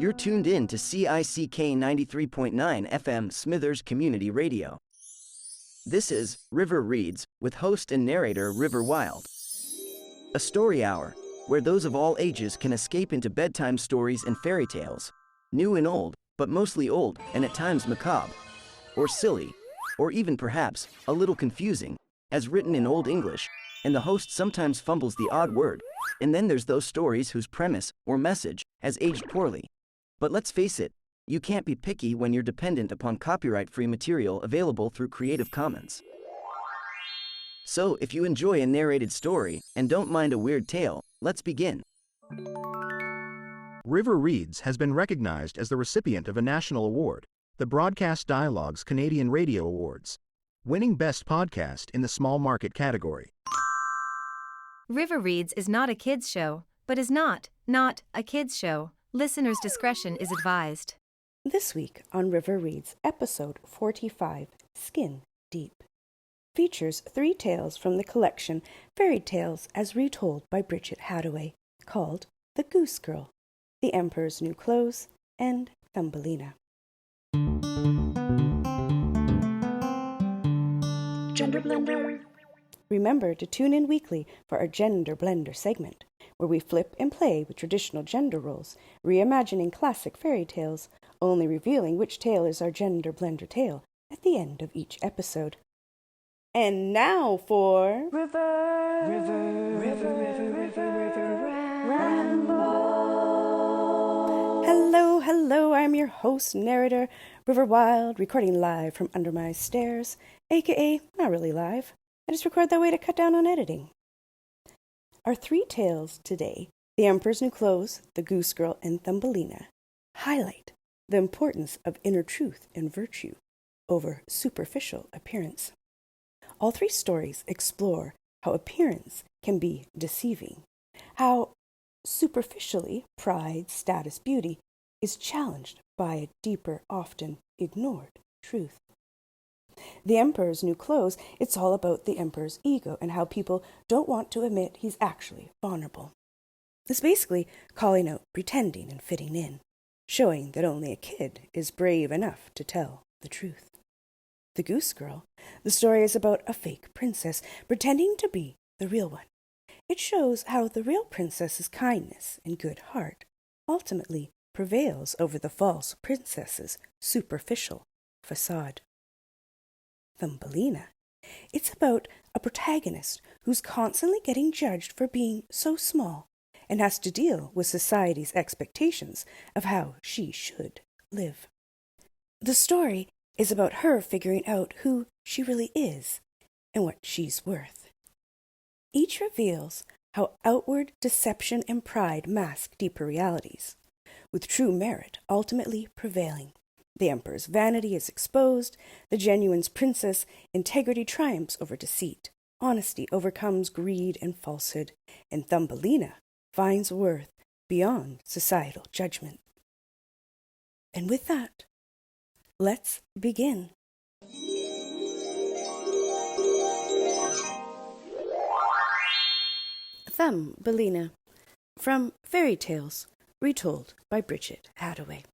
You're tuned in to CICK 93.9 FM Smithers Community Radio. This is River Reads with host and narrator River Wild. A story hour where those of all ages can escape into bedtime stories and fairy tales, new and old, but mostly old and at times macabre, or silly, or even perhaps a little confusing, as written in Old English, and the host sometimes fumbles the odd word. And then there's those stories whose premise or message has aged poorly. But let's face it, you can't be picky when you're dependent upon copyright-free material available through Creative Commons. So, if you enjoy a narrated story and don't mind a weird tale, let's begin. River Reads has been recognized as the recipient of a national award, the Broadcast Dialogue's Canadian Radio Awards, winning Best Podcast in the Small Market category. River Reads is not a kids' show, but is not a kids' show. Listener's discretion is advised. This week on River Reads, episode 45, Skin Deep, features 3 tales from the collection Fairy Tales as Retold by Bridget Hadaway, called The Goose Girl, The Emperor's New Clothes, and Thumbelina. Gender Blender. Remember to tune in weekly for our Gender Blender segment, where we flip and play with traditional gender roles, reimagining classic fairy tales, only revealing which tale is our Gender Blender tale at the end of each episode. And now for Ramble. Hello, I'm your host, narrator, River Wild, recording live from under my stairs, aka not really live. I just record that way to cut down on editing. Our 3 tales today, The Emperor's New Clothes, The Goose Girl, and Thumbelina, highlight the importance of inner truth and virtue over superficial appearance. All 3 stories explore how appearance can be deceiving, how superficially pride, status, beauty is challenged by a deeper, often ignored truth. The Emperor's New Clothes, it's all about the Emperor's ego and how people don't want to admit he's actually vulnerable. It's basically calling out pretending and fitting in, showing that only a kid is brave enough to tell the truth. The Goose Girl, the story is about a fake princess pretending to be the real one. It shows how the real princess's kindness and good heart ultimately prevails over the false princess's superficial facade. Thumbelina. It's about a protagonist who's constantly getting judged for being so small and has to deal with society's expectations of how she should live. The story is about her figuring out who she really is and what she's worth. Each reveals how outward deception and pride mask deeper realities, with true merit ultimately prevailing. The Emperor's vanity is exposed, the genuine princess' integrity triumphs over deceit, honesty overcomes greed and falsehood, and Thumbelina finds worth beyond societal judgment. And with that, let's begin. Thumbelina, from Fairy Tales, retold by Bridget Hadaway.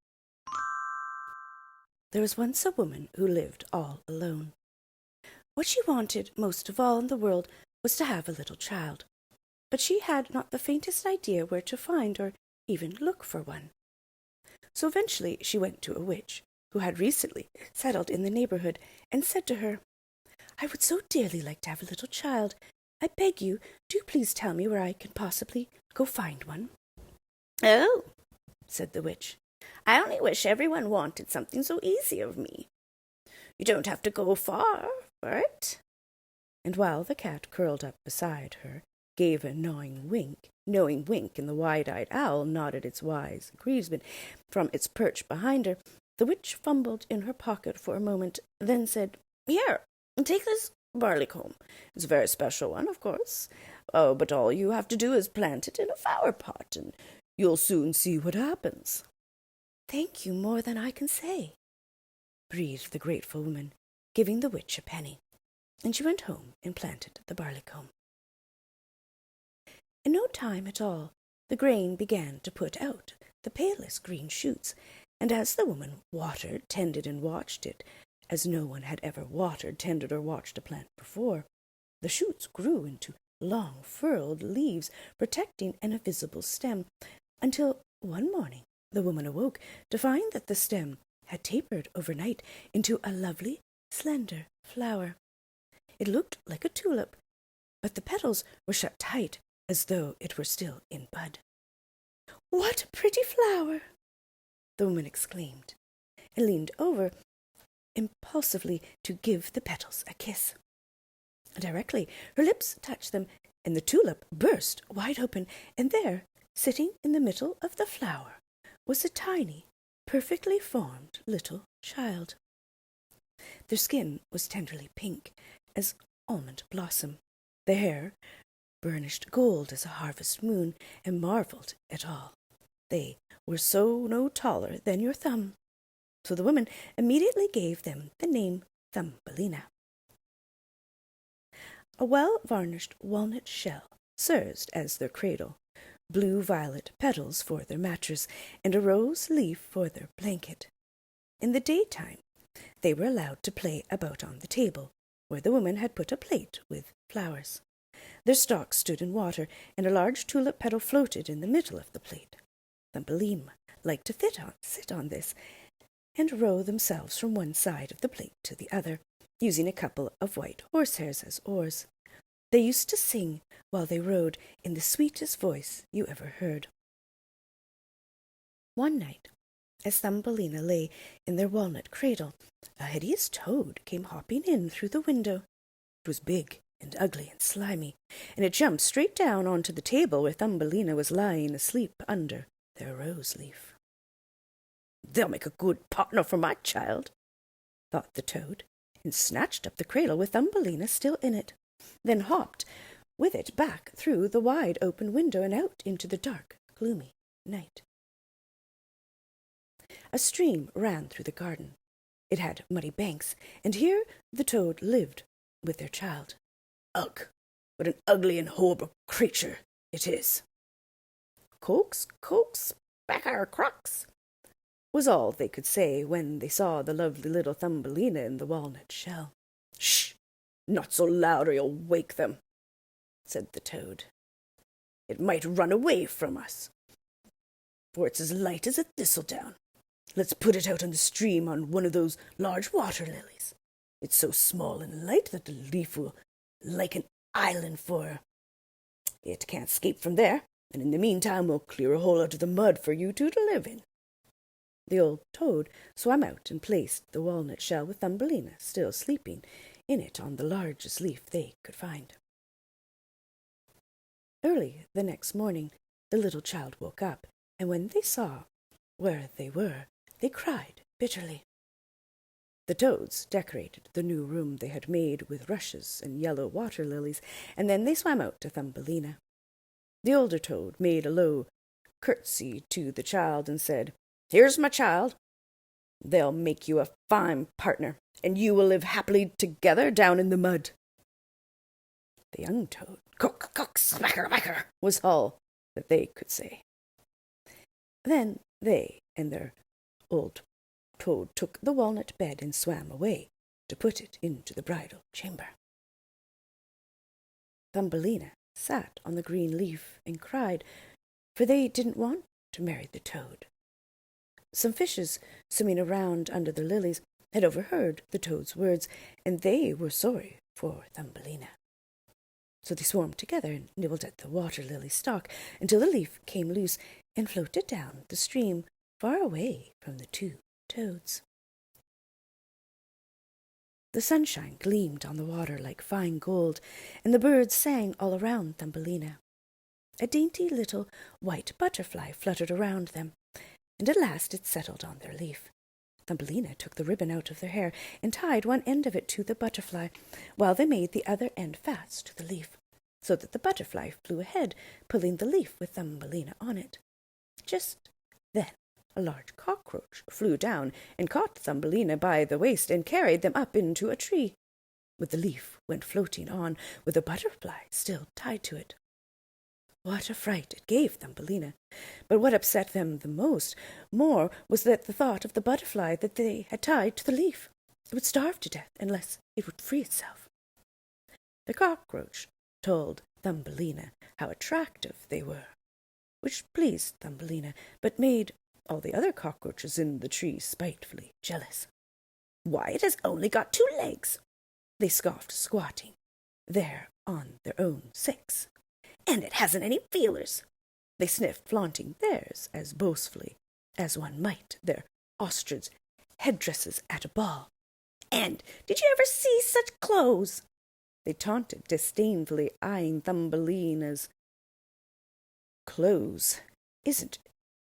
There was once a woman who lived all alone. What she wanted most of all in the world was to have a little child, but she had not the faintest idea where to find or even look for one. So eventually she went to a witch, who had recently settled in the neighborhood, and said to her, "I would so dearly like to have a little child. I beg you, do please tell me where I can possibly go find one." "Oh," said the witch, "I only wish everyone wanted something so easy of me. You don't have to go far for it." And while the cat curled up beside her gave a knowing wink, and the wide-eyed owl nodded its wise agreement from its perch behind her, the witch fumbled in her pocket for a moment, then said, "Here, take this barleycomb. It's a very special one, of course. Oh, but all you have to do is plant it in a flower pot, and you'll soon see what happens." "Thank you more than I can say," breathed the grateful woman, giving the witch a penny, and she went home and planted the barleycomb. In no time at all, the grain began to put out, the palest green shoots, and as the woman watered, tended, and watched it, as no one had ever watered, tended, or watched a plant before, the shoots grew into long, furled leaves, protecting an invisible stem, until one morning the woman awoke to find that the stem had tapered overnight into a lovely, slender flower. It looked like a tulip, but the petals were shut tight as though it were still in bud. "What a pretty flower!" the woman exclaimed, and leaned over impulsively to give the petals a kiss. Directly her lips touched them, and the tulip burst wide open, and there, sitting in the middle of the flower, was a tiny, perfectly formed little child. Their skin was tenderly pink as almond blossom, their hair burnished gold as a harvest moon, and marveled at all. They were so no taller than your thumb. So the woman immediately gave them the name Thumbelina. A well-varnished walnut shell served as their cradle, blue-violet petals for their mattress, and a rose leaf for their blanket. In the daytime, they were allowed to play about on the table, where the woman had put a plate with flowers. Their stalks stood in water, and a large tulip petal floated in the middle of the plate. Thumbelina liked to sit on this, and row themselves from one side of the plate to the other, using a couple of white horsehairs as oars. They used to sing while they rowed in the sweetest voice you ever heard. One night, as Thumbelina lay in their walnut cradle, a hideous toad came hopping in through the window. It was big and ugly and slimy, and it jumped straight down onto the table where Thumbelina was lying asleep under their rose leaf. "They'll make a good partner for my child," thought the toad, and snatched up the cradle with Thumbelina still in it, then hopped with it back through the wide open window and out into the dark, gloomy night. A stream ran through the garden. It had muddy banks, and here the toad lived with their child. "Ugh, what an ugly and horrible creature it is!" "Coax, coax, back our crocks," was all they could say when they saw the lovely little Thumbelina in the walnut shell. "Shh! Not so loud, or you'll wake them," said the toad. "It might run away from us, for it's as light as a thistledown. Let's put it out on the stream on one of those large water lilies. It's so small and light that the leaf will like an island for her. It can't escape from there, and in the meantime we'll clear a hole out of the mud for you two to live in." The old toad swam out and placed the walnut shell with Thumbelina still sleeping in it on the largest leaf they could find. Early the next morning the little child woke up, and when they saw where they were, they cried bitterly. The toads decorated the new room they had made with rushes and yellow water lilies, and then they swam out to Thumbelina. The older toad made a low curtsy to the child and said, "Here's my child. They'll make you a fine partner, and you will live happily together down in the mud." The young toad, "Cock, cock, smacker, macker," was all that they could say. Then they and their old toad took the walnut bed and swam away to put it into the bridal chamber. Thumbelina sat on the green leaf and cried, for they didn't want to marry the toad. Some fishes swimming around under the lilies had overheard the toad's words, and they were sorry for Thumbelina. So they swarmed together and nibbled at the water lily stalk until the leaf came loose and floated down the stream far away from the two toads. The sunshine gleamed on the water like fine gold, and the birds sang all around Thumbelina. A dainty little white butterfly fluttered around them, and at last it settled on their leaf. Thumbelina took the ribbon out of their hair and tied one end of it to the butterfly, while they made the other end fast to the leaf, so that the butterfly flew ahead, pulling the leaf with Thumbelina on it. Just then a large cockroach flew down and caught Thumbelina by the waist and carried them up into a tree, with the leaf went floating on with the butterfly still tied to it. what a fright it gave Thumbelina! But what upset them the more was that the thought of the butterfly that they had tied to the leaf. It would starve to death unless it would free itself. The cockroach told Thumbelina how attractive they were, which pleased Thumbelina, but made all the other cockroaches in the tree spitefully jealous. "Why, it has only got 2 legs!" they scoffed, squatting there on their own 6. "And it hasn't any feelers!" they sniffed, flaunting theirs as boastfully as one might their ostrich headdresses at a ball. "And did you ever see such clothes?" they taunted, disdainfully eyeing Thumbelina's clothes. "Isn't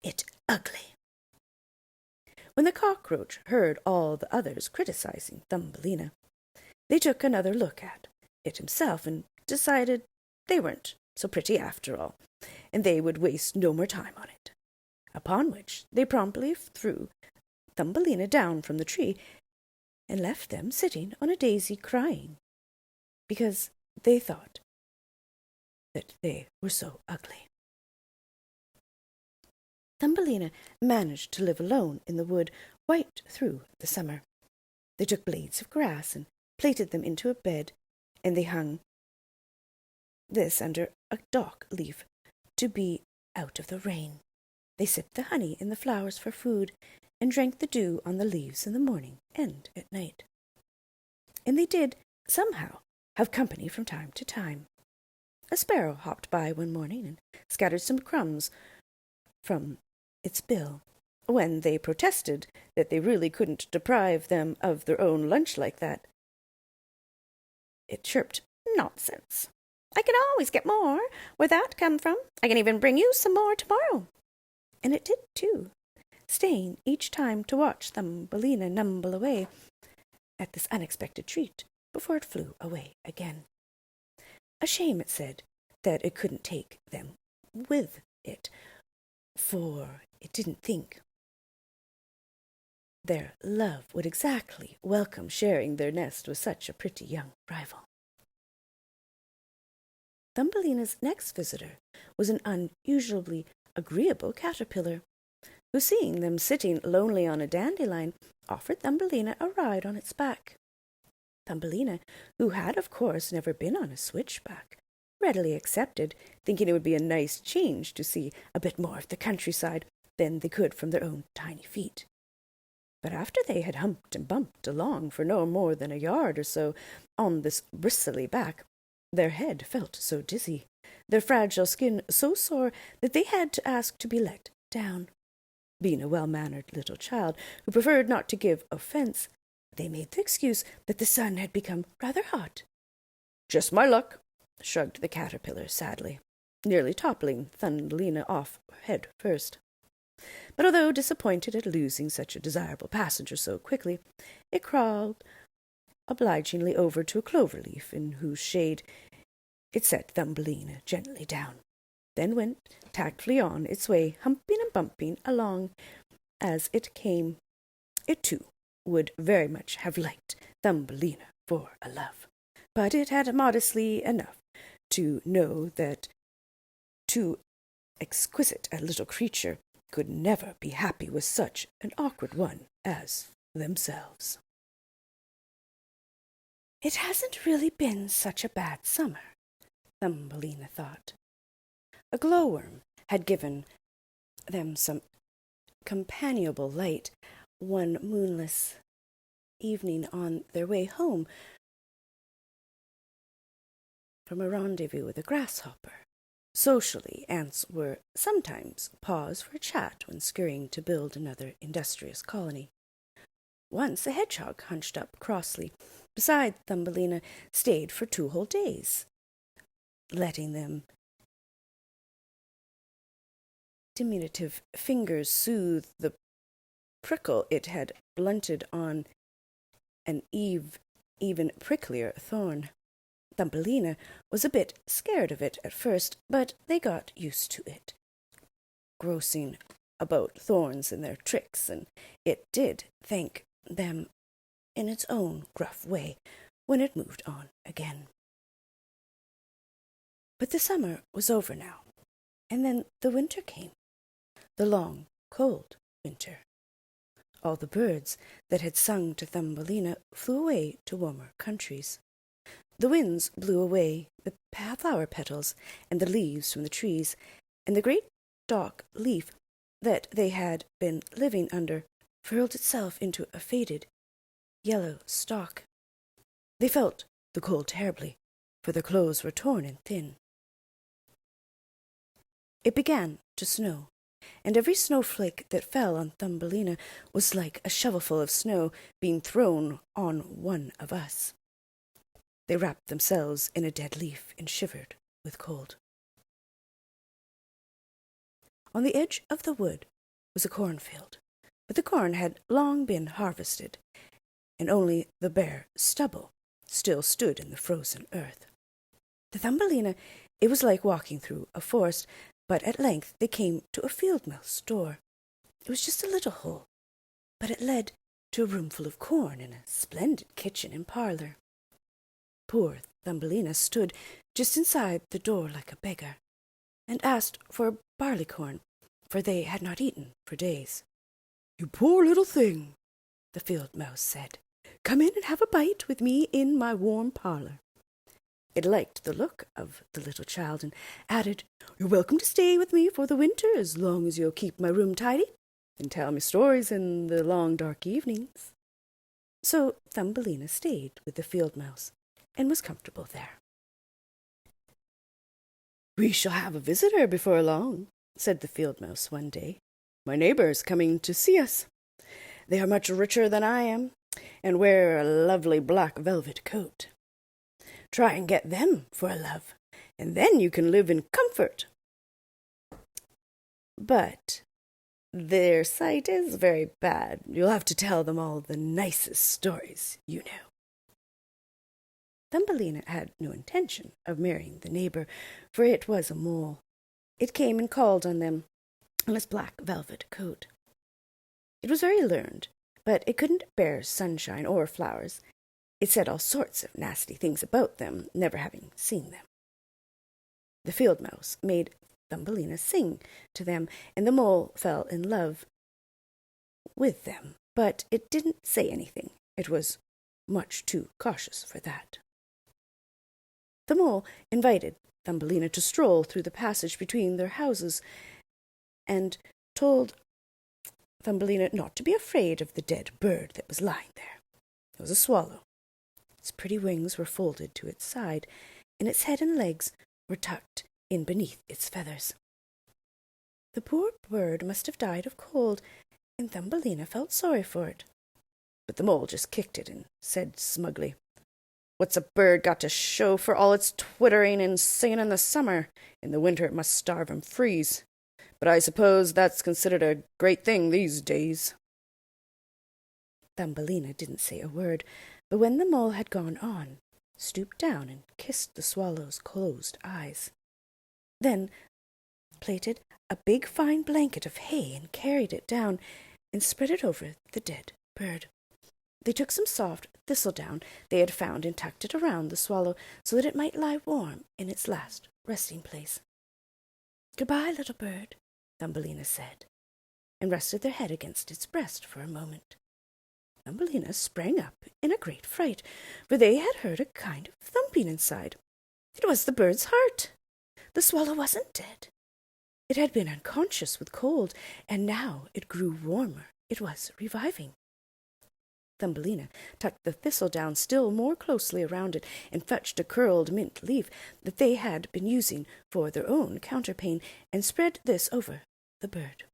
it ugly?" When the cockroach heard all the others criticizing Thumbelina, they took another look at it himself and decided they weren't so pretty after all, and they would waste no more time on it. Upon which they promptly threw Thumbelina down from the tree and left them sitting on a daisy crying, because they thought that they were so ugly. Thumbelina managed to live alone in the wood right through the summer. They took blades of grass and plaited them into a bed, and they hung this under a dock leaf to be out of the rain. They sipped the honey in the flowers for food, and drank the dew on the leaves in the morning and at night. And they did, somehow, have company from time to time. A sparrow hopped by one morning and scattered some crumbs from its bill. When they protested that they really couldn't deprive them of their own lunch like that, it chirped, "Nonsense! I can always get more. Where'd that come from? I can even bring you some more tomorrow." And it did, too, staying each time to watch Thumbelina numble away at this unexpected treat before it flew away again. A shame, it said, that it couldn't take them with it, for it didn't think their love would exactly welcome sharing their nest with such a pretty young rival. Thumbelina's next visitor was an unusually agreeable caterpillar, who, seeing them sitting lonely on a dandelion, offered Thumbelina a ride on its back. Thumbelina, who had, of course, never been on a switchback, readily accepted, thinking it would be a nice change to see a bit more of the countryside than they could from their own tiny feet. But after they had humped and bumped along for no more than a yard or so on this bristly back, their head felt so dizzy, their fragile skin so sore, that they had to ask to be let down. Being a well-mannered little child who preferred not to give offence, they made the excuse that the sun had become rather hot. "Just my luck," shrugged the caterpillar sadly, nearly toppling Thumbelina off head first. But although disappointed at losing such a desirable passenger so quickly, it crawled obligingly over to a clover leaf, in whose shade it set Thumbelina gently down, then went tactfully on its way, humping and bumping along as it came. It, too, would very much have liked Thumbelina for a love, but it had modestly enough to know that too exquisite a little creature could never be happy with such an awkward one as themselves. "It hasn't really been such a bad summer," Thumbelina thought. A glowworm had given them some companionable light one moonless evening on their way home from a rendezvous with a grasshopper. Socially, ants were sometimes paused for a chat when scurrying to build another industrious colony. Once a hedgehog, hunched up crossly beside Thumbelina, stayed for 2 whole days, letting them diminutive fingers soothe the prickle it had blunted on an even pricklier thorn. Thumbelina was a bit scared of it at first, but they got used to it, grousing about thorns and their tricks, and it did thank them in its own gruff way when it moved on again. But the summer was over now, And then the winter came, the long, cold winter. All the birds that had sung to Thumbelina flew away to warmer countries. The winds blew away the flower petals and the leaves from the trees, and the great dock leaf that they had been living under furled itself into a faded yellow stalk. They felt the cold terribly, for their clothes were torn and thin. It began to snow, and every snowflake that fell on Thumbelina was like a shovelful of snow being thrown on one of us. They wrapped themselves in a dead leaf and shivered with cold. On the edge of the wood was a cornfield, but the corn had long been harvested, and only the bare stubble still stood in the frozen earth. To Thumbelina it was like walking through a forest, but at length they came to a field mouse's door. It was just a little hole, but it led to a room full of corn and a splendid kitchen and parlour. Poor Thumbelina stood just inside the door like a beggar, and asked for barleycorn, for they had not eaten for days. "You poor little thing," the field mouse said. "Come in and have a bite with me in my warm parlour." It liked the look of the little child, and added, "You're welcome to stay with me for the winter, as long as you'll keep my room tidy, and tell me stories in the long dark evenings." So Thumbelina stayed with the field mouse, and was comfortable there. "We shall have a visitor before long," said the field mouse one day. "My neighbours coming to see us. They are much richer than I am, and wear a lovely black velvet coat. Try and get them for a love, and then you can live in comfort. But their sight is very bad. You'll have to tell them all the nicest stories you know." Thumbelina had no intention of marrying the neighbour, for it was a mole. It came and called on them in its black velvet coat. It was very learned, but it couldn't bear sunshine or flowers. It said all sorts of nasty things about them, never having seen them. The field mouse made Thumbelina sing to them, and the mole fell in love with them, but it didn't say anything. It was much too cautious for that. The mole invited Thumbelina to stroll through the passage between their houses, and told Thumbelina not to be afraid of the dead bird that was lying there. It was a swallow. Its pretty wings were folded to its side, and its head and legs were tucked in beneath its feathers. The poor bird must have died of cold, and Thumbelina felt sorry for it. But the mole just kicked it and said smugly, "What's a bird got to show for all its twittering and singing in the summer? In the winter it must starve and freeze. But I suppose that's considered a great thing these days." Thumbelina didn't say a word, but when the mole had gone on, stooped down and kissed the swallow's closed eyes. Then plaited a big fine blanket of hay and carried it down and spread it over the dead bird. They took some soft thistledown they had found and tucked it around the swallow so that it might lie warm in its last resting place. "Goodbye, little bird," Thumbelina said, and rested their head against its breast for a moment. Thumbelina sprang up in a great fright, for they had heard a kind of thumping inside. It was the bird's heart. The swallow wasn't dead. It had been unconscious with cold, and now it grew warmer. It was reviving. Thumbelina tucked the thistledown still more closely around it, and fetched a curled mint leaf that they had been using for their own counterpane, and spread this over the bird.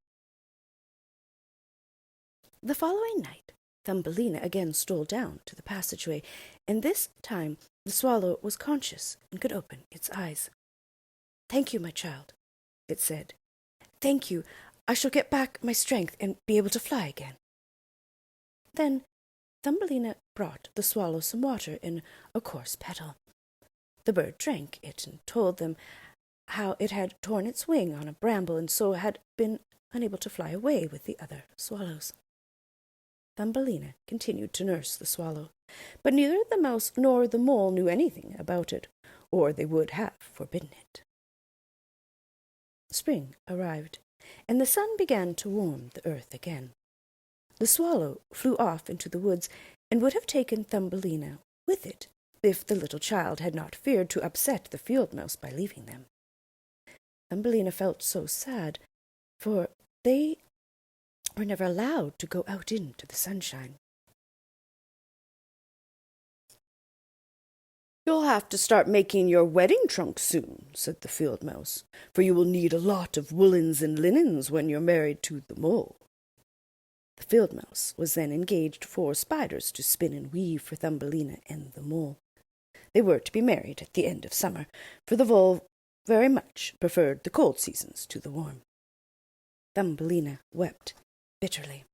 The following night, Thumbelina again stole down to the passageway, and this time the swallow was conscious and could open its eyes. "Thank you, my child," it said. "Thank you. I shall get back my strength and be able to fly again." Then Thumbelina brought the swallow some water in a coarse petal. The bird drank it and told them how it had torn its wing on a bramble and so had been unable to fly away with the other swallows. Thumbelina continued to nurse the swallow, but neither the mouse nor the mole knew anything about it, or they would have forbidden it. spring arrived, and the sun began to warm the earth again. The swallow flew off into the woods, and would have taken Thumbelina with it, if the little child had not feared to upset the field mouse by leaving them. Thumbelina felt so sad, for they were never allowed to go out into the sunshine. "You'll have to start making your wedding trunk soon," said the field mouse, "for you will need a lot of woolens and linens when you're married to the mole." The field mouse was then engaged 4 spiders to spin and weave for Thumbelina and the mole. They were to be married at the end of summer, for the vole very much preferred the cold seasons to the warm. Thumbelina wept bitterly,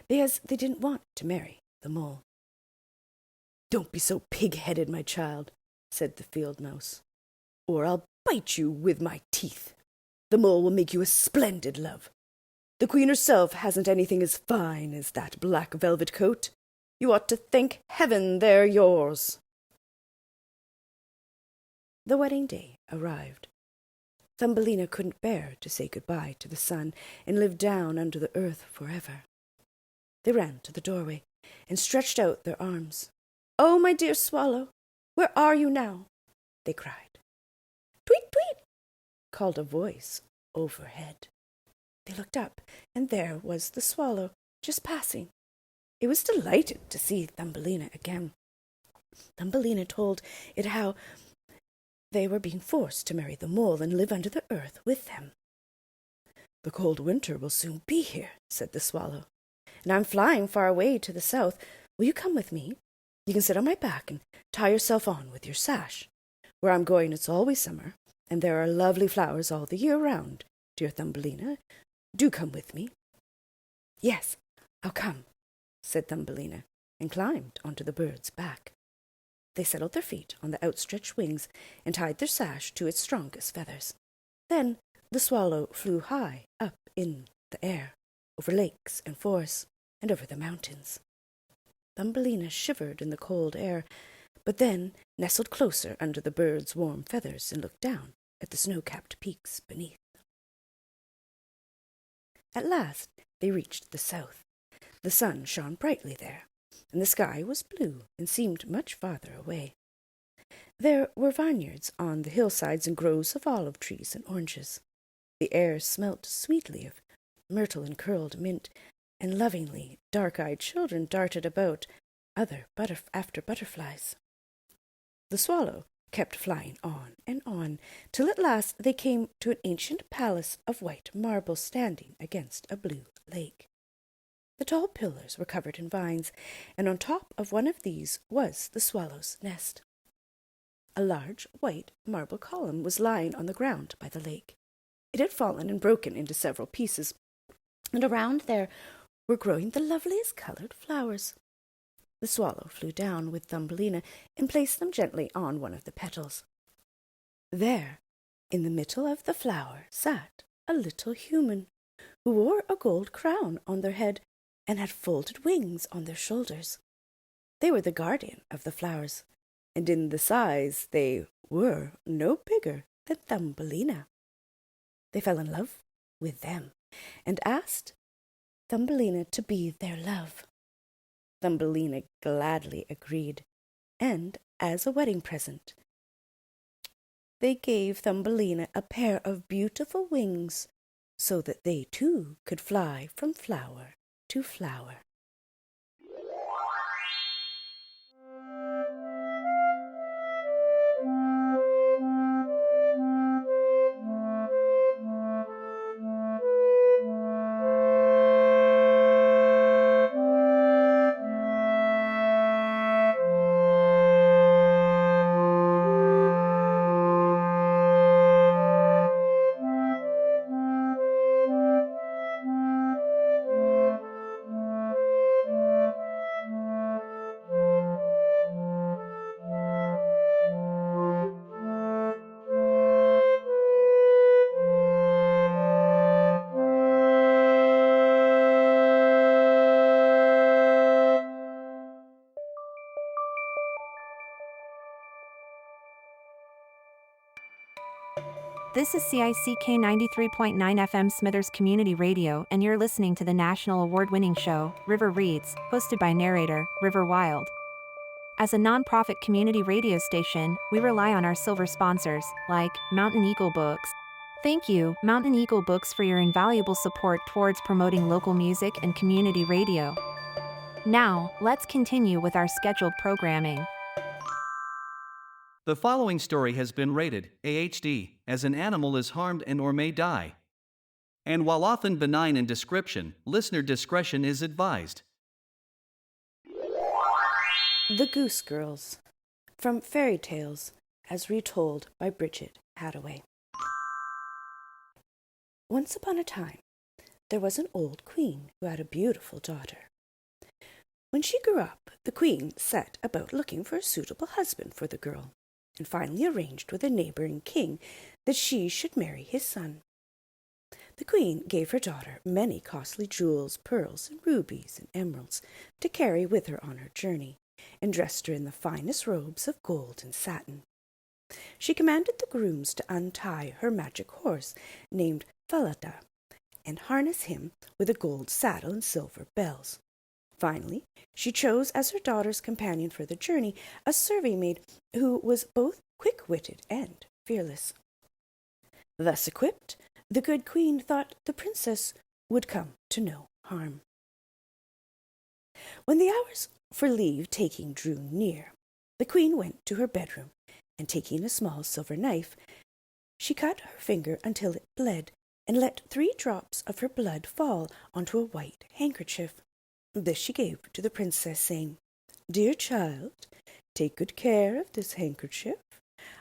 because they didn't want to marry the mole. "Don't be so pig-headed, my child," said the field mouse, "or I'll bite you with my teeth. The mole will make you a splendid love. The queen herself hasn't anything as fine as that black velvet coat. You ought to thank heaven they're yours." The wedding day arrived. Thumbelina couldn't bear to say goodbye to the sun and live down under the earth forever. They ran to the doorway and stretched out their arms. "Oh, my dear swallow, where are you now?" they cried. "Tweet, tweet," called a voice overhead. They looked up, and there was the swallow just passing. It was delighted to see Thumbelina again. Thumbelina told it how they were being forced to marry the mole and live under the earth with them. "The cold winter will soon be here," said the swallow, "and I'm flying far away to the south. Will you come with me? You can sit on my back and tie yourself on with your sash. Where I'm going it's always summer, and there are lovely flowers all the year round. Dear Thumbelina, do come with me." "Yes, I'll come," said Thumbelina, and climbed onto the bird's back. They settled their feet on the outstretched wings and tied their sash to its strongest feathers. Then the swallow flew high up in the air, over lakes and forests, and over the mountains. Thumbelina shivered in the cold air, but then nestled closer under the bird's warm feathers and looked down at the snow-capped peaks beneath. At last they reached the south. The sun shone brightly there, and the sky was blue and seemed much farther away. There were vineyards on the hillsides and groves of olive trees and oranges. The air smelt sweetly of myrtle and curled mint, and lovingly dark-eyed children darted about after butterflies. The swallow kept flying on and on, till at last they came to an ancient palace of white marble standing against a blue lake. The tall pillars were covered in vines, and on top of one of these was the swallow's nest. A large white marble column was lying on the ground by the lake. It had fallen and broken into several pieces, and around there were growing the loveliest coloured flowers. The swallow flew down with Thumbelina and placed them gently on one of the petals. There, in the middle of the flower, sat a little human, who wore a gold crown on their head and had folded wings on their shoulders. They were the guardian of the flowers, and in the size they were no bigger than Thumbelina. They fell in love with them and asked Thumbelina to be their love. Thumbelina gladly agreed, and as a wedding present, they gave Thumbelina a pair of beautiful wings so that they too could fly from flower to flower. This is CICK 93.9 FM Smithers Community Radio, and you're listening to the national award-winning show, River Reads, hosted by narrator, River Wild. As a non-profit community radio station, we rely on our silver sponsors, like Mountain Eagle Books. Thank you, Mountain Eagle Books, for your invaluable support towards promoting local music and community radio. Now, let's continue with our scheduled programming. The following story has been rated AHD, as an animal is harmed and or may die. And while often benign in description, listener discretion is advised. The Goose Girls, from Fairy Tales, as retold by Bridget Hathaway. Once upon a time, there was an old queen who had a beautiful daughter. When she grew up, the queen set about looking for a suitable husband for the girl, and finally arranged with a neighboring king that she should marry his son. The queen gave her daughter many costly jewels, pearls, and rubies and emeralds to carry with her on her journey, and dressed her in the finest robes of gold and satin. She commanded the grooms to untie her magic horse, named Falada, and harness him with a gold saddle and silver bells. Finally, she chose as her daughter's companion for the journey a serving-maid who was both quick-witted and fearless. Thus equipped, the good queen thought the princess would come to no harm. When the hours for leave-taking drew near, the queen went to her bedroom, and taking a small silver knife, she cut her finger until it bled, and let 3 drops of her blood fall onto a white handkerchief. This she gave to the princess, saying, "Dear child, take good care of this handkerchief.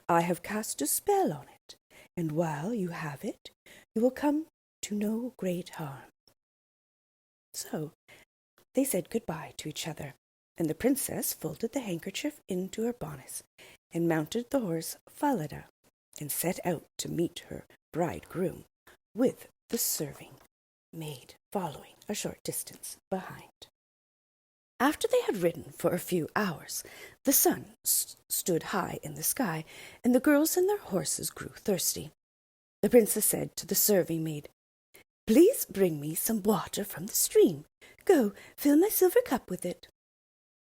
I have cast a spell on it, and while you have it, you will come to no great harm." So they said goodbye to each other, and the princess folded the handkerchief into her bodice, and mounted the horse Falada, and set out to meet her bridegroom, with the serving maid following a short distance behind. After they had ridden for a few hours, the sun stood high in the sky, and the girls and their horses grew thirsty. The princess said to the serving maid, "Please bring me some water from the stream. Go, fill my silver cup with it."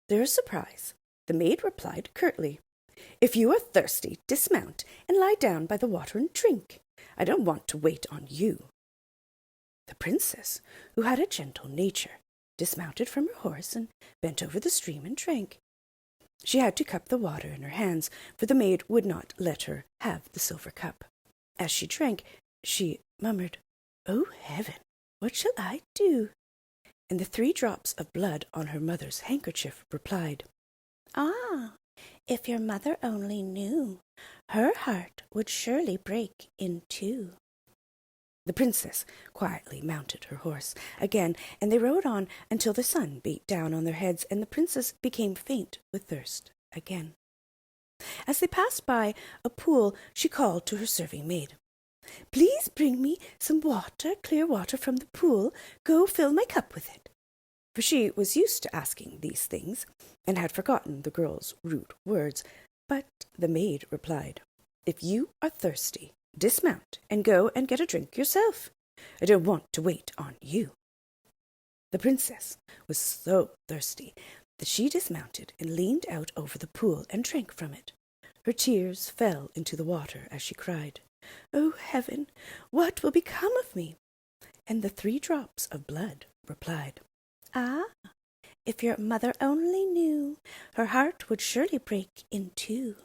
To her surprise, the maid replied curtly, "If you are thirsty, dismount and lie down by the water and drink. I don't want to wait on you." The princess, who had a gentle nature, dismounted from her horse and bent over the stream and drank. She had to cup the water in her hands, for the maid would not let her have the silver cup. As she drank, she murmured, "Oh, heaven, what shall I do?" And the 3 drops of blood on her mother's handkerchief replied, "Ah, if your mother only knew, her heart would surely break in 2. The princess quietly mounted her horse again, and they rode on until the sun beat down on their heads, and the princess became faint with thirst again. As they passed by a pool, she called to her serving maid, "Please bring me some water, clear water from the pool. Go fill my cup with it." For she was used to asking these things, and had forgotten the girl's rude words. But the maid replied, "If you are thirsty, dismount and go and get a drink yourself. I don't want to wait on you." The princess was so thirsty that she dismounted and leaned out over the pool and drank from it. Her tears fell into the water as she cried, "Oh, heaven, what will become of me?" And the 3 drops of blood replied, "Ah, if your mother only knew, her heart would surely break in 2.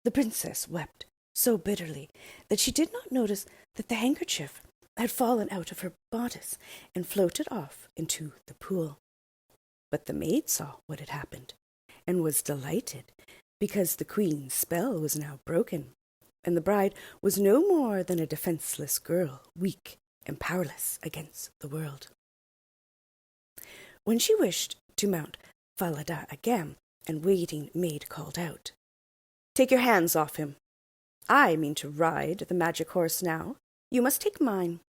The princess wept so bitterly that she did not notice that the handkerchief had fallen out of her bodice and floated off into the pool. But the maid saw what had happened, and was delighted, because the queen's spell was now broken, and the bride was no more than a defenseless girl, weak and powerless against the world. When she wished to mount Falada again, and waiting maid called out, "Take your hands off him. I mean to ride the magic horse now. You must take mine."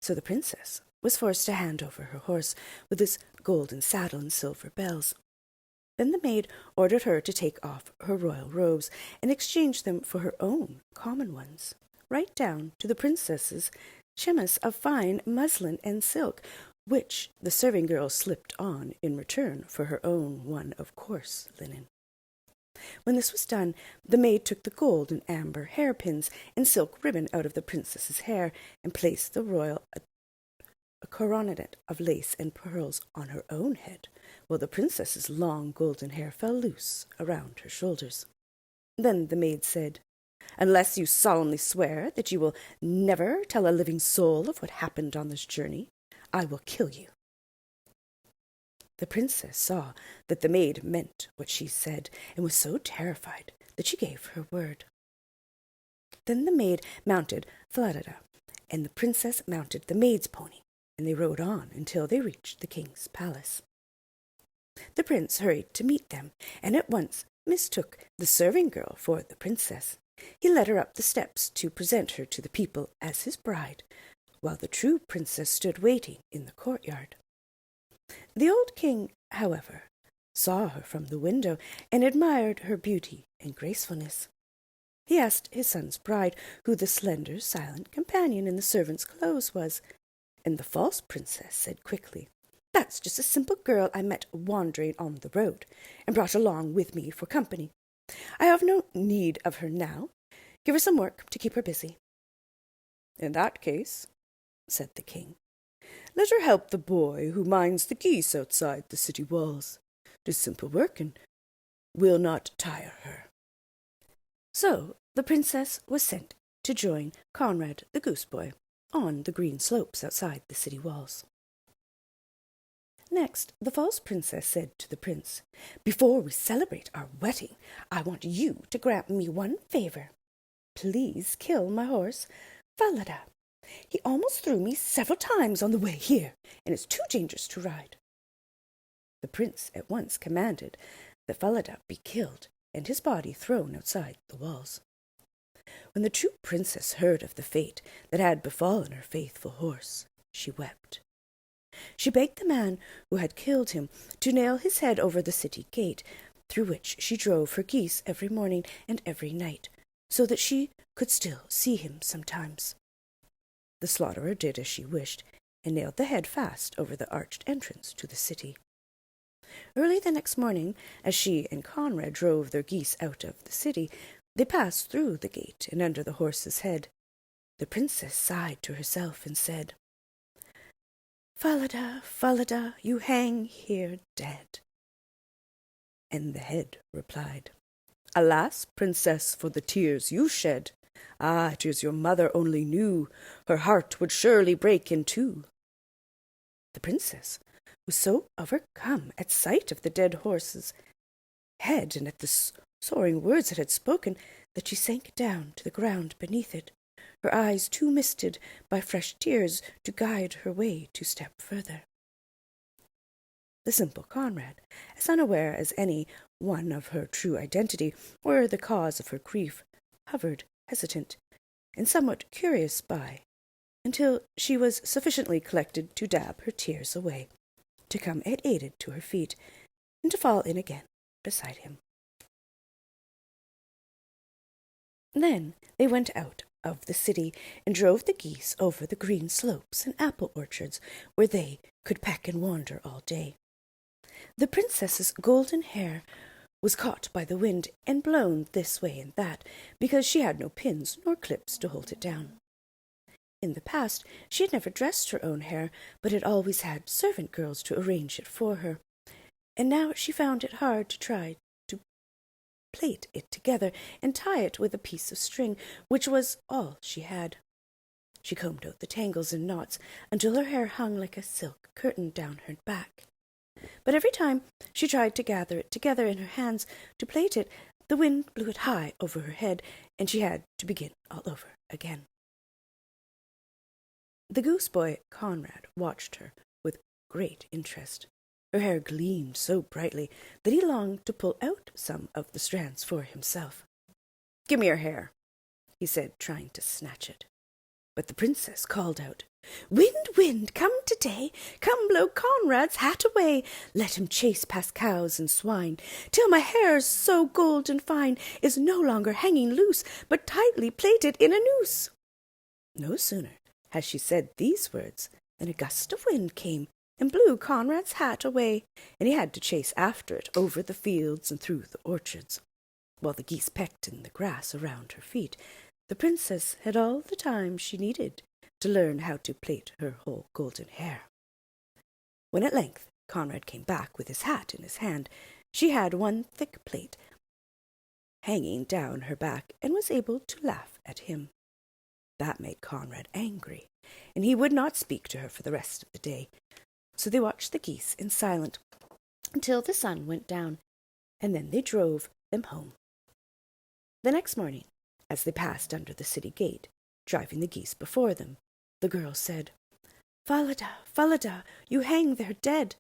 So the princess was forced to hand over her horse with its golden saddle and silver bells. Then the maid ordered her to take off her royal robes and exchange them for her own common ones, right down to the princess's chemise of fine muslin and silk, which the serving girl slipped on in return for her own one of coarse linen. When this was done, the maid took the gold and amber hairpins and silk ribbon out of the princess's hair and placed the royal coronet of lace and pearls on her own head, while the princess's long golden hair fell loose around her shoulders. Then the maid said, "Unless you solemnly swear that you will never tell a living soul of what happened on this journey, I will kill you." The princess saw that the maid meant what she said, and was so terrified that she gave her word. Then the maid mounted Falada, and the princess mounted the maid's pony, and they rode on until they reached the king's palace. The prince hurried to meet them, and at once mistook the serving girl for the princess. He led her up the steps to present her to the people as his bride, while the true princess stood waiting in the courtyard. The old king, however, saw her from the window and admired her beauty and gracefulness. He asked his son's bride who the slender, silent companion in the servant's clothes was, and the false princess said quickly, "That's just a simple girl I met wandering on the road, and brought along with me for company. I have no need of her now. Give her some work to keep her busy." "In that case," said the king, "let her help the boy who minds the geese outside the city walls. 'Tis simple work, and will not tire her." So the princess was sent to join Conrad the goose boy on the green slopes outside the city walls. Next, the false princess said to the prince, "Before we celebrate our wedding, I want you to grant me one favor. Please kill my horse, Falada. He almost threw me several times on the way here, and is too dangerous to ride." The prince at once commanded that Falada be killed and his body thrown outside the walls. When the true princess heard of the fate that had befallen her faithful horse, she wept. She begged the man who had killed him to nail his head over the city gate, through which she drove her geese every morning and every night, so that she could still see him sometimes. The slaughterer did as she wished, and nailed the head fast over the arched entrance to the city. Early the next morning, as she and Conrad drove their geese out of the city, they passed through the gate and under the horse's head. The princess sighed to herself and said, "Falada, Falada, you hang here dead." And the head replied, "Alas, princess, for the tears you shed. Ah, it is your mother only knew, her heart would surely break in two." The princess was so overcome at sight of the dead horse's head and at the soaring words it had spoken that she sank down to the ground beneath it, her eyes too misted by fresh tears to guide her way 2 steps further. The simple Conrad, as unaware as any one of her true identity or the cause of her grief, hovered hesitant and somewhat curious by, until she was sufficiently collected to dab her tears away, to come unaided to her feet, and to fall in again beside him. Then they went out of the city and drove the geese over the green slopes and apple orchards, where they could peck and wander all day. The princess's golden hair was caught by the wind and blown this way and that, because she had no pins nor clips to hold it down. In the past she had never dressed her own hair, but had always had servant girls to arrange it for her, and now she found it hard to try to plait it together and tie it with a piece of string, which was all she had. She combed out the tangles and knots until her hair hung like a silk curtain down her back. But every time she tried to gather it together in her hands to plait it, the wind blew it high over her head, and she had to begin all over again. The goose boy Conrad watched her with great interest. Her hair gleamed so brightly that he longed to pull out some of the strands for himself. "Give me your hair," he said, trying to snatch it. But the princess called out, "Wind, wind, come today, come blow Conrad's hat away. Let him chase past cows and swine, till my hair so gold and fine is no longer hanging loose, but tightly plaited in a noose." No sooner had she said these words than a gust of wind came and blew Conrad's hat away, and he had to chase after it over the fields and through the orchards. While the geese pecked in the grass around her feet, the princess had all the time she needed to learn how to plait her whole golden hair. When at length Conrad came back with his hat in his hand, she had one thick plait hanging down her back and was able to laugh at him. That made Conrad angry, and he would not speak to her for the rest of the day. So they watched the geese in silence until the sun went down, and then they drove them home. The next morning, as they passed under the city gate, driving the geese before them, the girl said, "Falada, Falada, you hang there dead."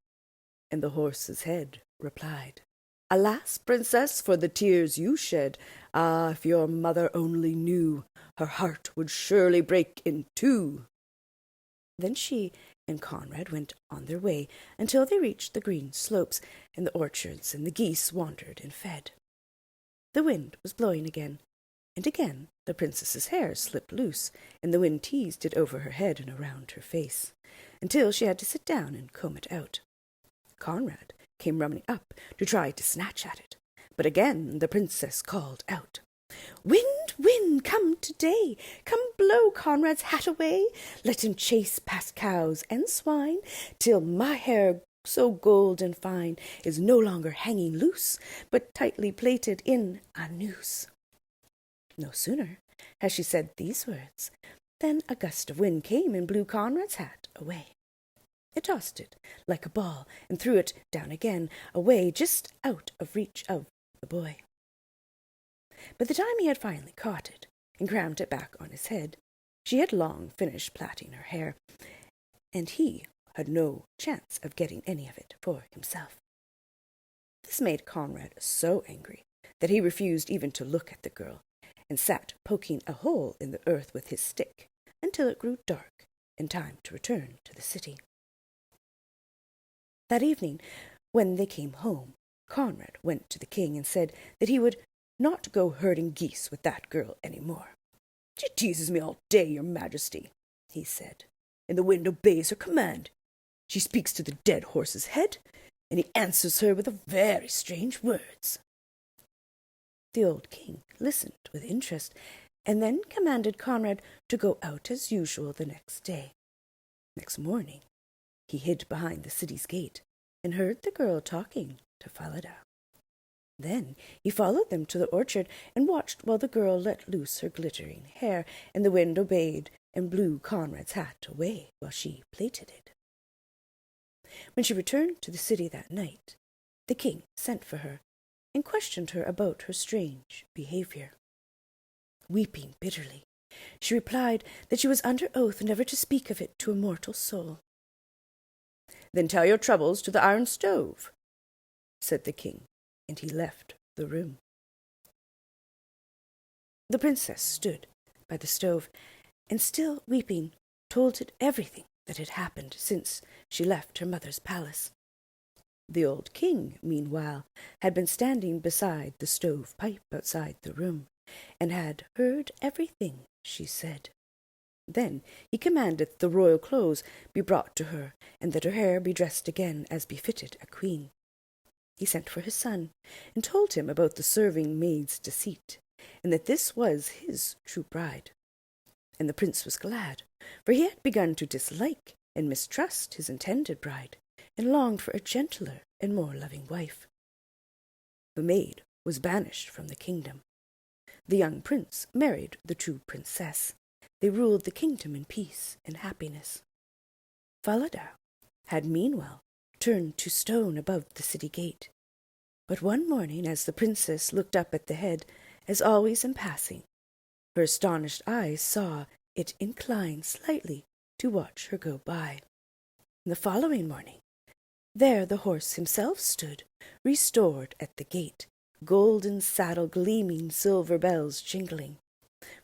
And the horse's head replied, "Alas, princess, for the tears you shed. Ah, if your mother only knew, her heart would surely break in two." Then she and Conrad went on their way until they reached the green slopes and the orchards, and the geese wandered and fed. The wind was blowing again, and again the princess's hair slipped loose, and the wind teased it over her head and around her face, until she had to sit down and comb it out. Conrad came running up to try to snatch at it, but again the princess called out, "Wind, wind, come today, come blow Conrad's hat away. Let him chase past cows and swine, till my hair so gold and fine is no longer hanging loose, but tightly plaited in a noose." No sooner had she said these words than a gust of wind came and blew Conrad's hat away. It tossed it like a ball and threw it down again, away just out of reach of the boy. By the time he had finally caught it and crammed it back on his head, she had long finished plaiting her hair, and he had no chance of getting any of it for himself. This made Conrad so angry that he refused even to look at the girl, and sat poking a hole in the earth with his stick until it grew dark and time to return to the city. That evening, when they came home, Conrad went to the king and said that he would not go herding geese with that girl any more. "She teases me all day, your majesty," he said, "and the wind obeys her command. She speaks to the dead horse's head, and he answers her with very strange words." The old king listened with interest, and then commanded Conrad to go out as usual the next day. Next morning, he hid behind the city's gate and heard the girl talking to Falada. Then he followed them to the orchard and watched while the girl let loose her glittering hair, and the wind obeyed and blew Conrad's hat away while she plaited it. When she returned to the city that night, the king sent for her and questioned her about her strange behavior. Weeping bitterly, she replied that she was under oath never to speak of it to a mortal soul. "Then tell your troubles to the iron stove," said the king, and he left the room. The princess stood by the stove, and still weeping, told it everything that had happened since she left her mother's palace. The old king, meanwhile, had been standing beside the stovepipe outside the room, and had heard everything she said. Then he commanded that the royal clothes be brought to her, and that her hair be dressed again as befitted a queen. He sent for his son, and told him about the serving maid's deceit, and that this was his true bride. And the prince was glad, for he had begun to dislike and mistrust his intended bride, and longed for a gentler and more loving wife. The maid was banished from the kingdom. The young prince married the true princess. They ruled the kingdom in peace and happiness. Falada had meanwhile turned to stone above the city gate. But one morning, as the princess looked up at the head, as always in passing, her astonished eyes saw it incline slightly to watch her go by. The following morning, there the horse himself stood, restored at the gate, golden saddle gleaming, silver bells jingling.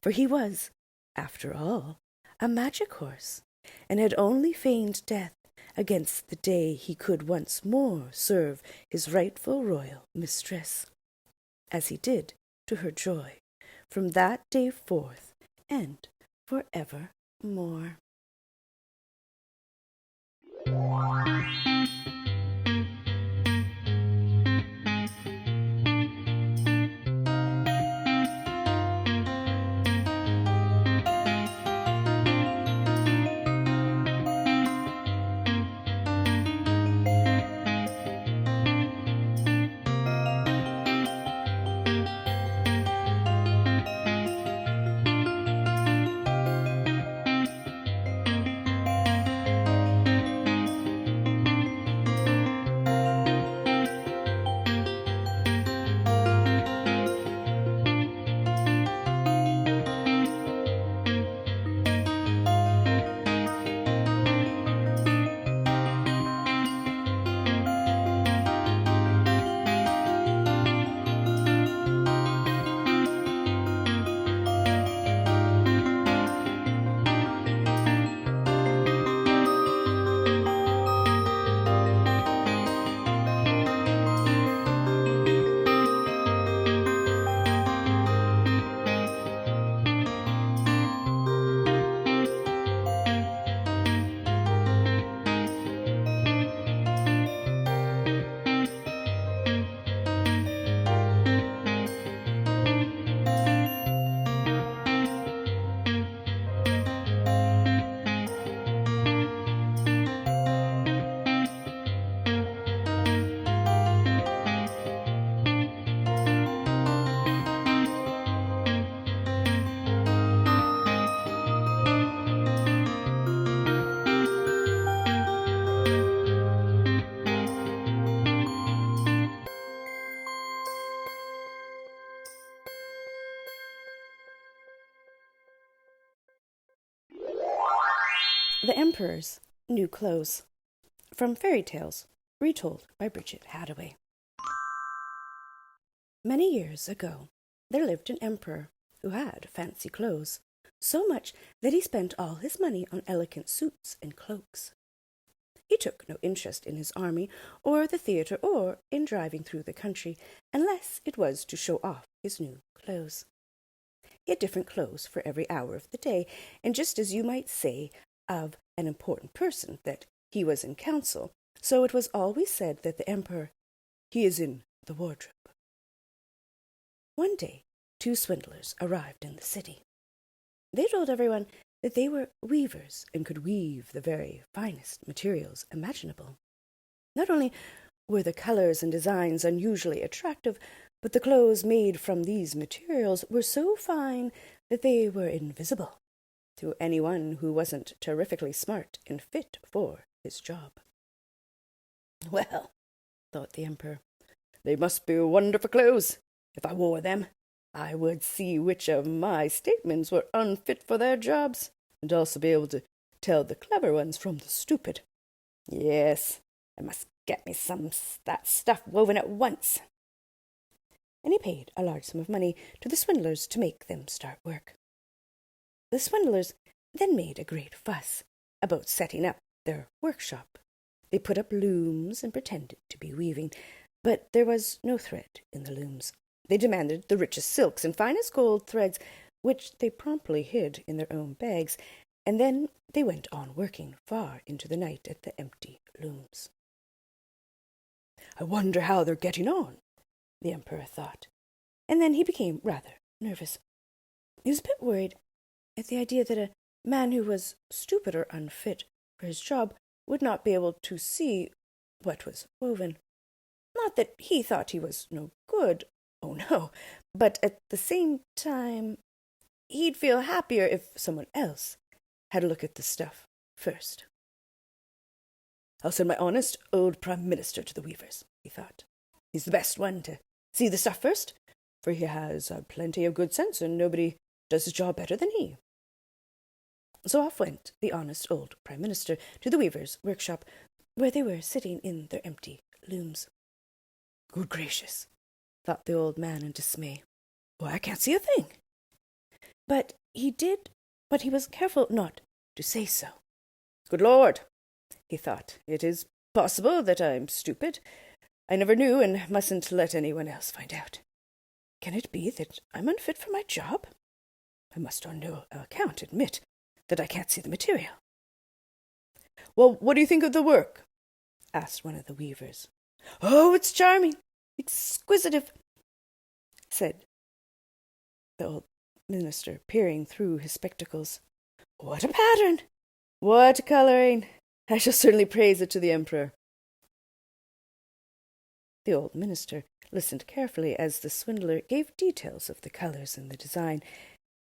For he was, after all, a magic horse, and had only feigned death against the day he could once more serve his rightful royal mistress, as he did to her joy, from that day forth and for evermore. The Emperor's New Clothes, from Fairy Tales, retold by Bridget Hathaway. Many years ago, there lived an emperor who had fancy clothes, so much that he spent all his money on elegant suits and cloaks. He took no interest in his army, or the theatre, or in driving through the country, unless it was to show off his new clothes. He had different clothes for every hour of the day, and just as you might say of an important person that he was in council, so it was always said that the emperor, he is in the wardrobe. One day, 2 swindlers arrived in the city. They told everyone that they were weavers and could weave the very finest materials imaginable. Not only were the colors and designs unusually attractive, but the clothes made from these materials were so fine that they were invisible to anyone who wasn't terrifically smart and fit for his job. Well, thought the emperor, they must be wonderful clothes. If I wore them, I would see which of my statements were unfit for their jobs, and also be able to tell the clever ones from the stupid. Yes, I must get me some that stuff woven at once. And he paid a large sum of money to the swindlers to make them start work. The swindlers then made a great fuss about setting up their workshop. They put up looms and pretended to be weaving, but there was no thread in the looms. They demanded the richest silks and finest gold threads, which they promptly hid in their own bags, and then they went on working far into the night at the empty looms. I wonder how they're getting on, the emperor thought, and then he became rather nervous. He was a bit worried at the idea that a man who was stupid or unfit for his job would not be able to see what was woven. Not that he thought he was no good, oh no, but at the same time, he'd feel happier if someone else had a look at the stuff first. I'll send my honest old Prime Minister to the weavers, he thought. He's the best one to see the stuff first, for he has plenty of good sense, and nobody does his job better than he. So off went the honest old Prime Minister to the weavers' workshop, where they were sitting in their empty looms. Good gracious, thought the old man in dismay. Why, I can't see a thing. But he was careful not to say so. Good Lord, he thought, it is possible that I'm stupid. I never knew and mustn't let anyone else find out. Can it be that I'm unfit for my job? I must on no account admit that I can't see the material. Well, what do you think of the work? Asked one of the weavers. Oh, it's charming, exquisite, said the old minister, peering through his spectacles. What a pattern! What a colouring! I shall certainly praise it to the emperor. The old minister listened carefully as the swindler gave details of the colours and the design,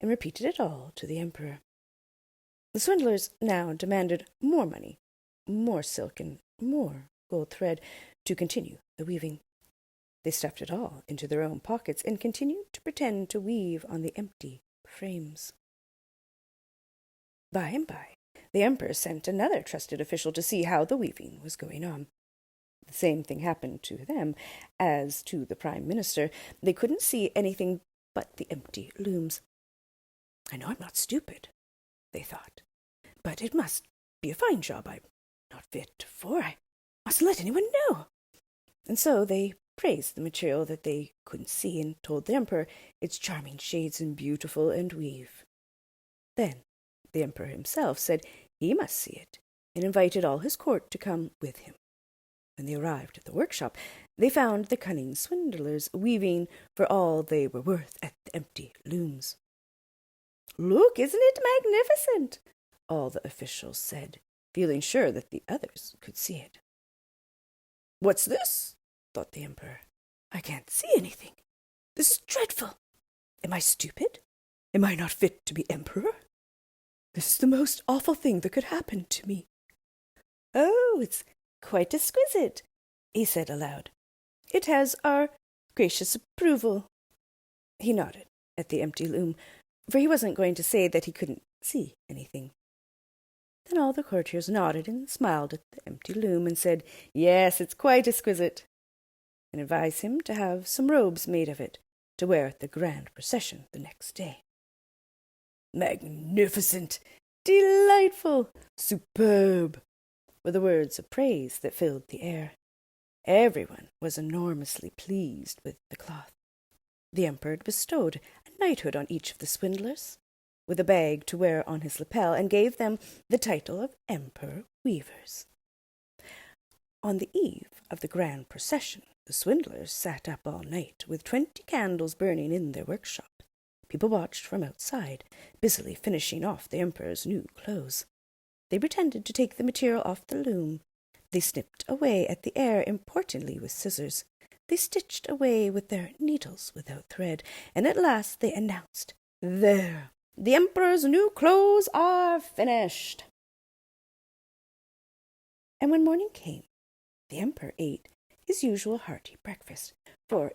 and repeated it all to the emperor. The swindlers now demanded more money, more silk, and more gold thread to continue the weaving. They stuffed it all into their own pockets and continued to pretend to weave on the empty frames. By and by, the emperor sent another trusted official to see how the weaving was going on. The same thing happened to them as to the prime minister. They couldn't see anything but the empty looms. I know I'm not stupid, they thought, but it must be a fine job I'm not fit for. I mustn't let anyone know. And so they praised the material that they couldn't see and told the emperor its charming shades and beautiful and weave. Then the emperor himself said he must see it, and invited all his court to come with him. When they arrived at the workshop, they found the cunning swindlers weaving for all they were worth at the empty looms. Look, isn't it magnificent? All the officials said, feeling sure that the others could see it. What's this? Thought the emperor. I can't see anything. This is dreadful. Am I stupid? Am I not fit to be emperor? This is the most awful thing that could happen to me. Oh, it's quite exquisite, he said aloud. It has our gracious approval. He nodded at the empty loom, for he wasn't going to say that he couldn't see anything. Then all the courtiers nodded and smiled at the empty loom and said, Yes, it's quite exquisite, and advised him to have some robes made of it to wear at the grand procession the next day. Magnificent, delightful, superb were the words of praise that filled the air. Everyone was enormously pleased with the cloth. The emperor bestowed a knighthood on each of the swindlers, with a bag to wear on his lapel, and gave them the title of Emperor Weavers. On the eve of the grand procession, the swindlers sat up all night, with 20 candles burning in their workshop. People watched from outside, busily finishing off the emperor's new clothes. They pretended to take the material off the loom. They snipped away at the air importantly with scissors. They stitched away with their needles without thread, and at last they announced, There, the emperor's new clothes are finished. And when morning came, the emperor ate his usual hearty breakfast, for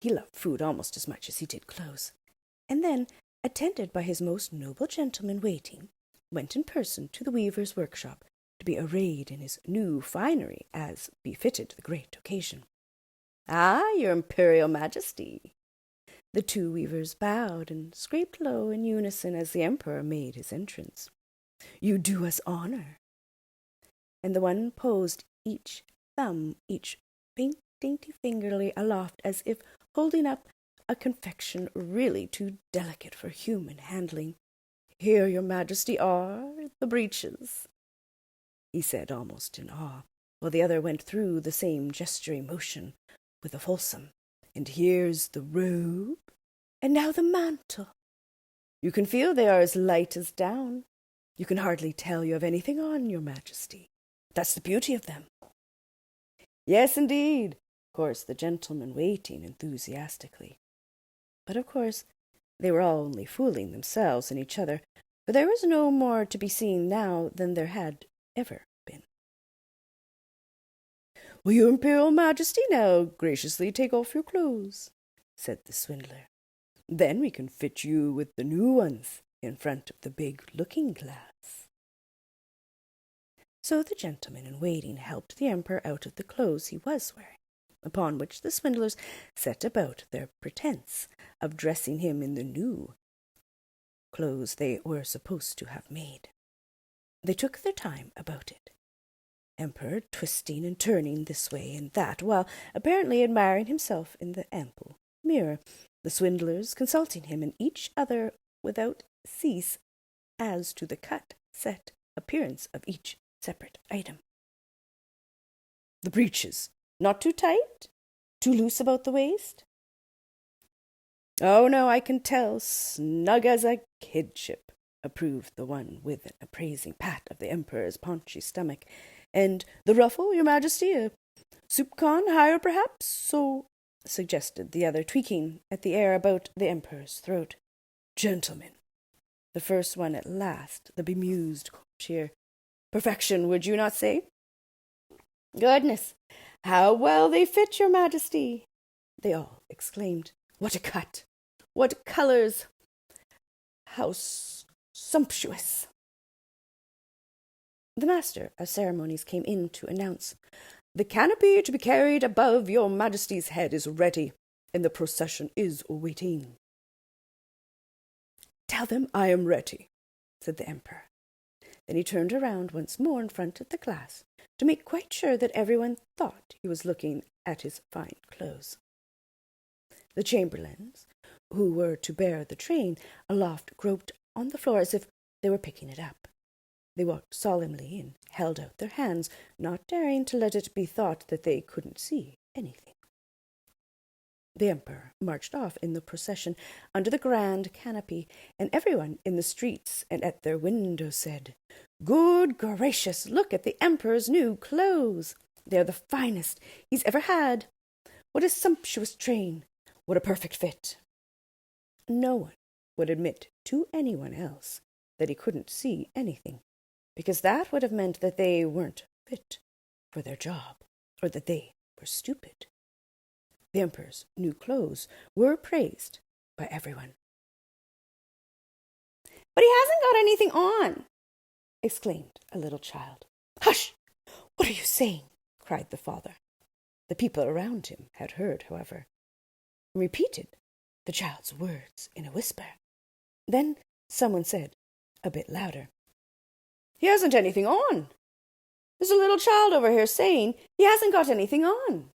he loved food almost as much as he did clothes, and then, attended by his most noble gentleman waiting, went in person to the weaver's workshop to be arrayed in his new finery as befitted the great occasion. Ah, your imperial majesty! The 2 weavers bowed and scraped low in unison as the emperor made his entrance. You do us honor. And the one posed each thumb, each pink dainty fingerly aloft as if holding up a confection really too delicate for human handling. Here, your majesty, are the breeches, he said almost in awe, while the other went through the same gesturing motion with a fulsome. And here's the robe, and now the mantle. You can feel they are as light as down. You can hardly tell you have anything on, your majesty. That's the beauty of them. Yes, indeed, chorused the gentlemen waiting enthusiastically. But of course they were all only fooling themselves and each other, for there was no more to be seen now than there had ever been. Will your imperial majesty now graciously take off your clothes? Said the swindler. Then we can fit you with the new ones in front of the big looking-glass. So the gentleman in waiting helped the emperor out of the clothes he was wearing, upon which the swindlers set about their pretence of dressing him in the new clothes they were supposed to have made. They took their time about it. Emperor twisting and turning this way and that, while apparently admiring himself in the ample mirror, the swindlers consulting him and each other without cease as to the cut, set, appearance of each separate item. The breeches, not too tight, too loose about the waist? Oh, no, I can tell, snug as a kidship, approved the one with an appraising pat of the Emperor's paunchy stomach. And the ruffle, your Majesty, a soupcon higher, perhaps? So suggested the other, tweaking at the air about the Emperor's throat. Gentlemen, the first one at last, the bemused courtier. Perfection, would you not say? Goodness, how well they fit, your Majesty! They all exclaimed. What a cut! What colours! How sumptuous! The master of ceremonies came in to announce, The canopy to be carried above your Majesty's head is ready, and the procession is waiting. Tell them I am ready, said the Emperor. Then he turned around once more in front of the glass to make quite sure that everyone thought he was looking at his fine clothes. The chamberlains, who were to bear the train aloft, groped on the floor as if they were picking it up. They walked solemnly and held out their hands, not daring to let it be thought that they couldn't see anything. The Emperor marched off in the procession under the grand canopy, and everyone in the streets and at their windows said, Good gracious, look at the Emperor's new clothes! They are the finest he's ever had. What a sumptuous train! What a perfect fit! No one would admit to anyone else that he couldn't see anything, because that would have meant that they weren't fit for their job, or that they were stupid. The Emperor's new clothes were praised by everyone. But he hasn't got anything on, exclaimed a little child. Hush! What are you saying? Cried the father. The people around him had heard, however, and repeated the child's words in a whisper. Then someone said, a bit louder, He hasn't anything on. There's a little child over here saying he hasn't got anything on.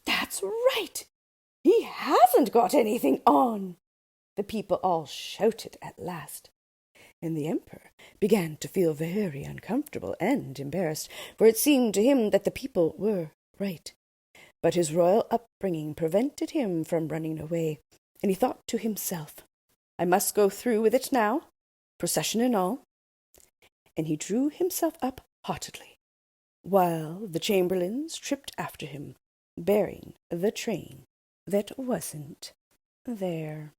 That's right. He hasn't got anything on, the people all shouted at last. And the Emperor began to feel very uncomfortable and embarrassed, for it seemed to him that the people were right. But his royal upbringing prevented him from running away, and he thought to himself, I must go through with it now, procession and all. And he drew himself up haughtily, while the chamberlains tripped after him, bearing the train that wasn't there.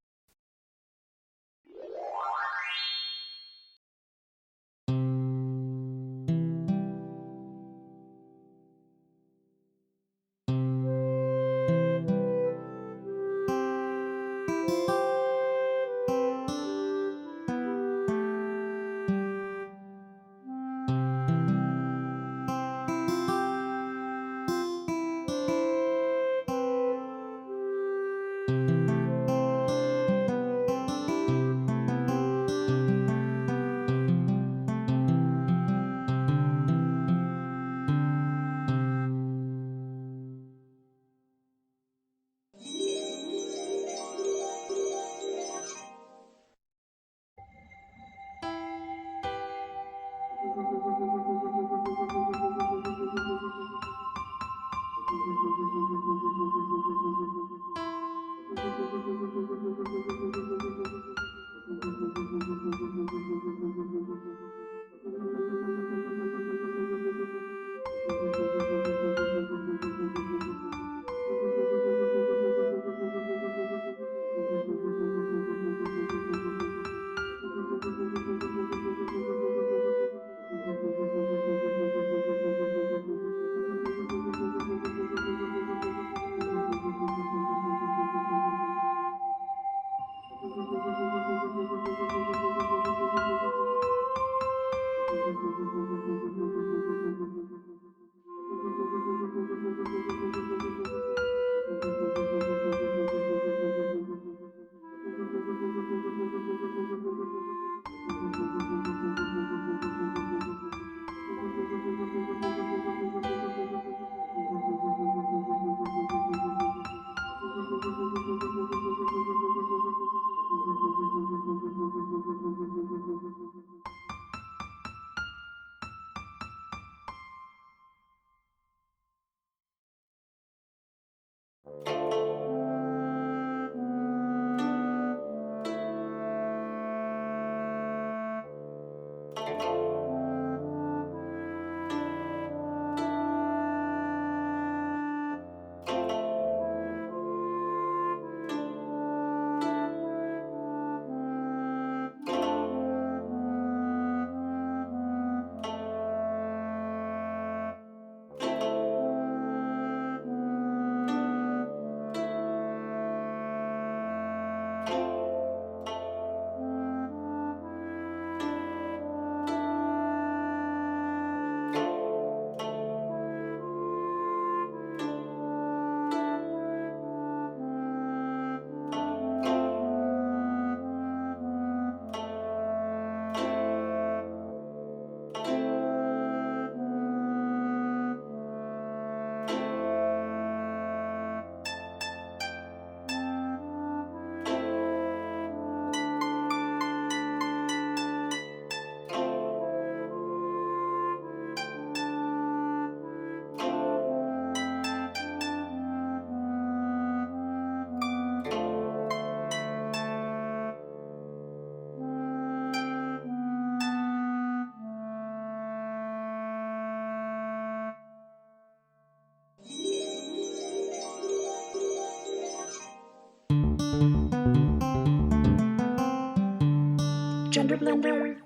Gender Blender.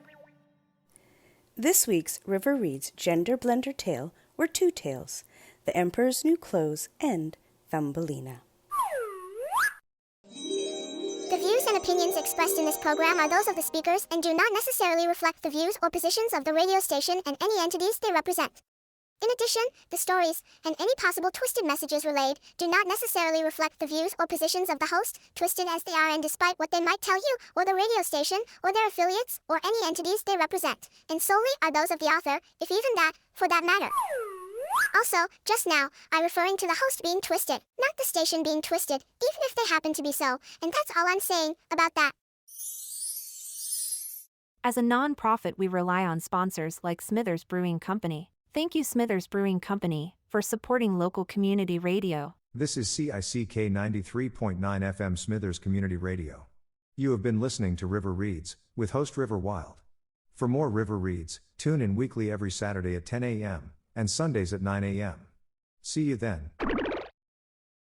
This week's River Reads Gender Blender tale were two tales, The Emperor's New Clothes and Thumbelina. The views and opinions expressed in this program are those of the speakers and do not necessarily reflect the views or positions of the radio station and any entities they represent. In addition, the stories, and any possible twisted messages relayed, do not necessarily reflect the views or positions of the host, twisted as they are and despite what they might tell you, or the radio station, or their affiliates, or any entities they represent, and solely are those of the author, if even that, for that matter. Also, just now, I'm referring to the host being twisted, not the station being twisted, even if they happen to be so, and that's all I'm saying about that. As a non-profit, we rely on sponsors like Smithers Brewing Company. Thank you, Smithers Brewing Company, for supporting local community radio. This is CICK 93.9 FM Smithers Community Radio. You have been listening to River Reads, with host River Wild. For more River Reads, tune in weekly every Saturday at 10 a.m., and Sundays at 9 a.m. See you then.